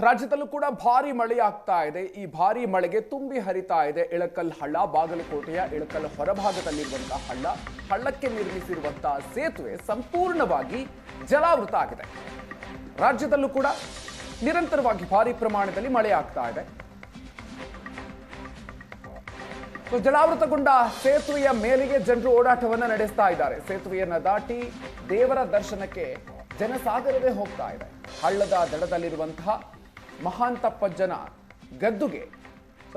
ರಾಜ್ಯದಲ್ಲೂ ಕೂಡ ಭಾರಿ ಮಳೆ ಆಗ್ತಾ ಇದೆ. ಈ ಭಾರಿ ಮಳೆಗೆ ತುಂಬಿ ಹರಿತಾ ಇದೆ ಇಳಕಲ್ ಹಳ್ಳ. ಬಾಗಲಕೋಟೆಯ ಇಳಕಲ್ ಹೊರಭಾಗದಲ್ಲಿರುವಂತಹ ಹಳ್ಳಕ್ಕೆ ನಿರ್ಮಿಸಿರುವಂತಹ ಸೇತುವೆ ಸಂಪೂರ್ಣವಾಗಿ ಜಲಾವೃತ ಆಗಿದೆ. ರಾಜ್ಯದಲ್ಲೂ ಕೂಡ ನಿರಂತರವಾಗಿ ಭಾರಿ ಪ್ರಮಾಣದಲ್ಲಿ ಮಳೆ ಆಗ್ತಾ ಇದೆ. ಜಲಾವೃತಗೊಂಡ ಸೇತುವೆಯ ಮೇಲೆಗೆ ಜನರು ಓಡಾಟವನ್ನು ನಡೆಸ್ತಾ ಇದ್ದಾರೆ. ಸೇತುವೆಯನ್ನ ದಾಟಿ ದೇವರ ದರ್ಶನಕ್ಕೆ ಜನಸಾಗರವೇ ಹೋಗ್ತಾ ಇದೆ. ಹಳ್ಳದ ದಡದಲ್ಲಿರುವಂತಹ ಮಹಾಂತಪ್ಪಜ್ಜನ ಗದ್ದುಗೆ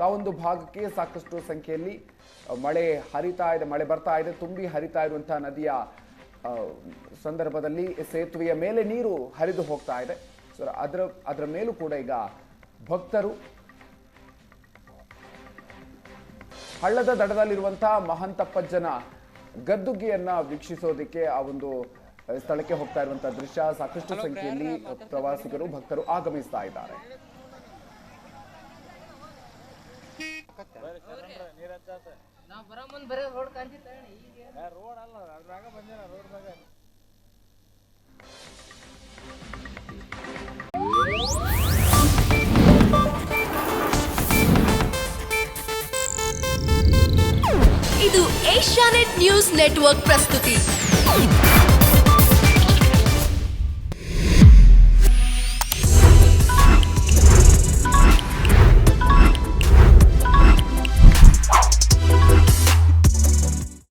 ಆ ಒಂದು ಭಾಗಕ್ಕೆ ಸಾಕಷ್ಟು ಸಂಖ್ಯೆಯಲ್ಲಿ ಮಳೆ ಹರಿತಾ ಇದೆ, ಮಳೆ ಬರ್ತಾ ಇದೆ. ತುಂಬಿ ಹರಿತಾ ಇರುವಂತಹ ನದಿಯ ಸಂದರ್ಭದಲ್ಲಿ ಸೇತುವೆಯ ಮೇಲೆ ನೀರು ಹರಿದು ಹೋಗ್ತಾ ಇದೆ. ಅದರ ಮೇಲೂ ಕೂಡ ಈಗ ಭಕ್ತರು ಹಳ್ಳದ ದಡದಲ್ಲಿರುವಂತಹ ಮಹಾಂತಪ್ಪಜ್ಜನ ಗದ್ದುಗೆಯನ್ನ ವೀಕ್ಷಿಸೋದಕ್ಕೆ ಆ ಒಂದು ಸ್ಥಳಕ್ಕೆ ಹೋಗ್ತಾ ಇರುವಂತಹ ದೃಶ್ಯ. ಸಾಕಷ್ಟು ಸಂಖ್ಯೆಯಲ್ಲಿ ಪ್ರವಾಸಿಗರು ಭಕ್ತರು ಆಗಮಿಸ್ತಾ ಇದ್ದಾರೆ. ಇದು ಏಷ್ಯಾನೆಟ್ ನ್ಯೂಸ್ ನೆಟ್ವರ್ಕ್ ಪ್ರಸ್ತುತಿ.